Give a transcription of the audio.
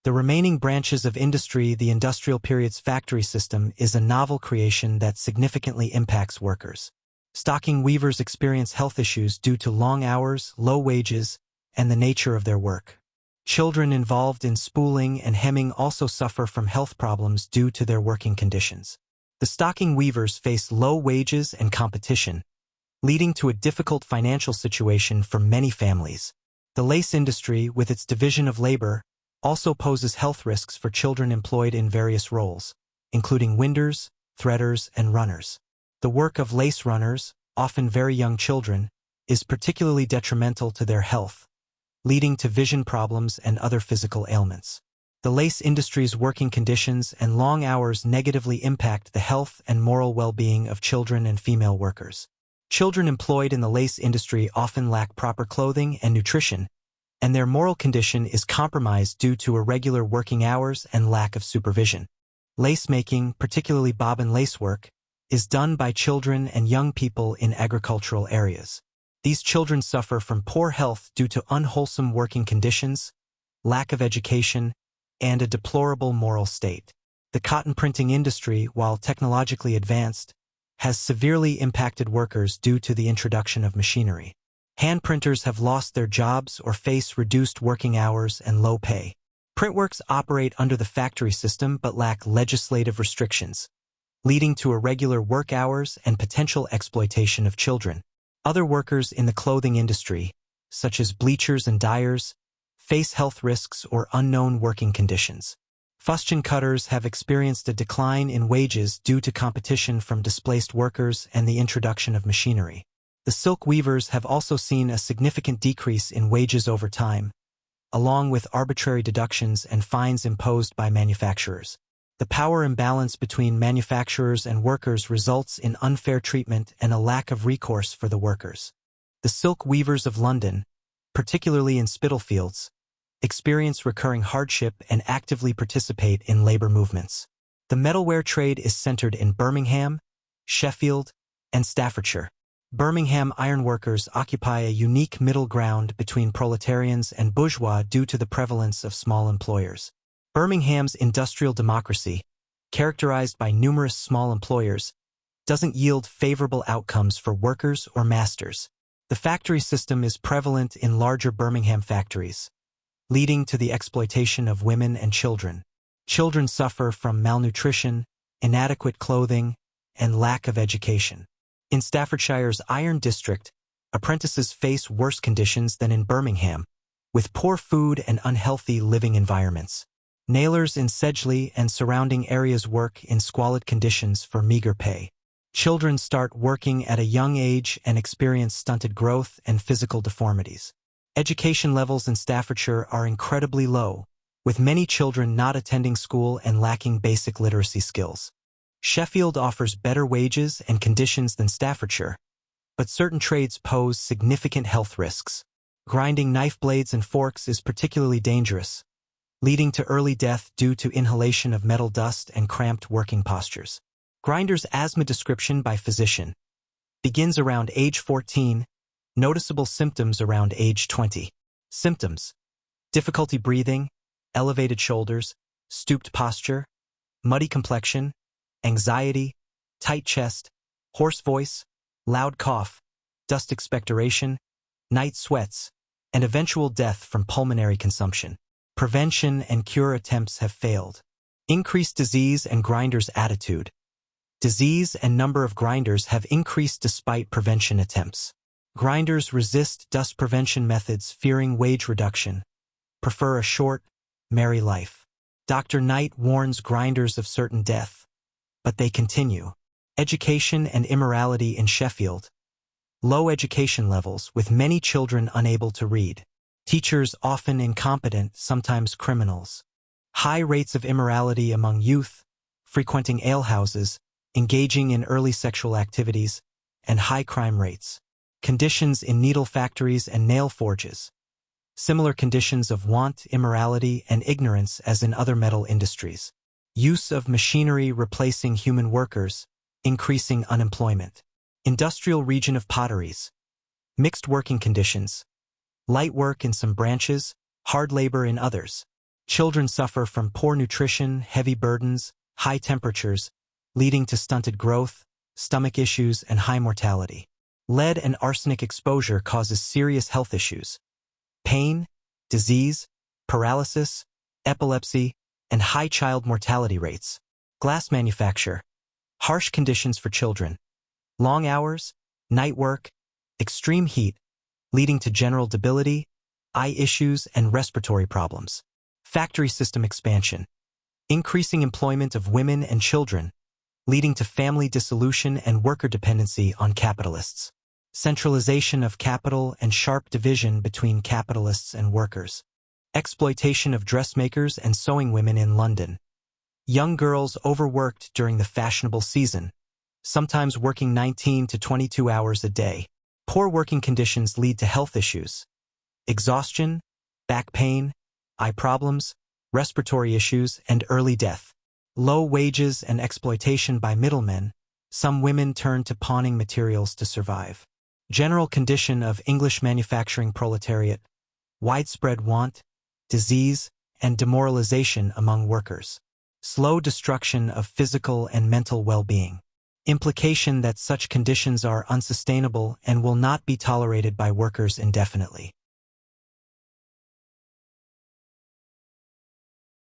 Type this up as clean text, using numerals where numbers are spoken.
The remaining branches of industry, the industrial period's factory system, is a novel creation that significantly impacts workers. Stocking weavers experience health issues due to long hours, low wages, and the nature of their work. Children involved in spooling and hemming also suffer from health problems due to their working conditions. The stocking weavers face low wages and competition, leading to a difficult financial situation for many families. The lace industry, with its division of labor, also poses health risks for children employed in various roles, including winders, threaders, and runners. The work of lace runners, often very young children, is particularly detrimental to their health, leading to vision problems and other physical ailments. The lace industry's working conditions and long hours negatively impact the health and moral well-being of children and female workers. Children employed in the lace industry often lack proper clothing and nutrition, and their moral condition is compromised due to irregular working hours and lack of supervision. Lace making, particularly bobbin lace work, is done by children and young people in agricultural areas. These children suffer from poor health due to unwholesome working conditions, lack of education, and a deplorable moral state. The cotton printing industry, while technologically advanced, has severely impacted workers due to the introduction of machinery. Hand printers have lost their jobs or face reduced working hours and low pay. Printworks operate under the factory system but lack legislative restrictions, leading to irregular work hours and potential exploitation of children. Other workers in the clothing industry, such as bleachers and dyers, face health risks or unknown working conditions. Fustian cutters have experienced a decline in wages due to competition from displaced workers and the introduction of machinery. The silk weavers have also seen a significant decrease in wages over time, along with arbitrary deductions and fines imposed by manufacturers. The power imbalance between manufacturers and workers results in unfair treatment and a lack of recourse for the workers. The silk weavers of London, particularly in Spitalfields, experience recurring hardship and actively participate in labor movements. The metalware trade is centered in Birmingham, Sheffield, and Staffordshire. Birmingham ironworkers occupy a unique middle ground between proletarians and bourgeois due to the prevalence of small employers. Birmingham's industrial democracy, characterized by numerous small employers, doesn't yield favorable outcomes for workers or masters. The factory system is prevalent in larger Birmingham factories, leading to the exploitation of women and children. Children suffer from malnutrition, inadequate clothing, and lack of education. In Staffordshire's Iron District, apprentices face worse conditions than in Birmingham, with poor food and unhealthy living environments. Nailers in Sedgley and surrounding areas work in squalid conditions for meager pay. Children start working at a young age and experience stunted growth and physical deformities. Education levels in Staffordshire are incredibly low, with many children not attending school and lacking basic literacy skills. Sheffield offers better wages and conditions than Staffordshire, but certain trades pose significant health risks. Grinding knife blades and forks is particularly dangerous, leading to early death due to inhalation of metal dust and cramped working postures. Grinder's asthma description by physician begins around age 14, noticeable symptoms around age 20. Symptoms: difficulty breathing, elevated shoulders, stooped posture, muddy complexion, anxiety, tight chest, hoarse voice, loud cough, dust expectoration, night sweats, and eventual death from pulmonary consumption. Prevention and cure attempts have failed. Increased disease and grinders' attitude. Disease and number of grinders have increased despite prevention attempts. Grinders resist dust prevention methods, fearing wage reduction, prefer a short, merry life. Dr. Knight warns grinders of certain death, but they continue. Education and immorality in Sheffield. Low education levels, with many children unable to read. Teachers often incompetent, sometimes criminals. High rates of immorality among youth, frequenting alehouses, engaging in early sexual activities, and high crime rates. Conditions in needle factories and nail forges. Similar conditions of want, immorality, and ignorance as in other metal industries. Use of machinery replacing human workers, increasing unemployment. Industrial region of potteries. Mixed working conditions. Light work in some branches, hard labor in others. Children suffer from poor nutrition, heavy burdens, high temperatures, leading to stunted growth, stomach issues, and high mortality. Lead and arsenic exposure causes serious health issues. Pain, disease, paralysis, epilepsy, and high child mortality rates. Glass manufacture. Harsh conditions for children. Long hours, night work, extreme heat, leading to general debility, eye issues, and respiratory problems. Factory system expansion. Increasing employment of women and children, leading to family dissolution and worker dependency on capitalists. Centralization of capital and sharp division between capitalists and workers. Exploitation of dressmakers and sewing women in London. Young girls overworked during the fashionable season, sometimes working 19 to 22 hours a day. Poor working conditions lead to health issues. Exhaustion, back pain, eye problems, respiratory issues, and early death. Low wages and exploitation by middlemen. Some women turn to pawning materials to survive. General condition of English manufacturing proletariat. Widespread want, disease, and demoralization among workers. Slow destruction of physical and mental well-being. Implication that such conditions are unsustainable and will not be tolerated by workers indefinitely.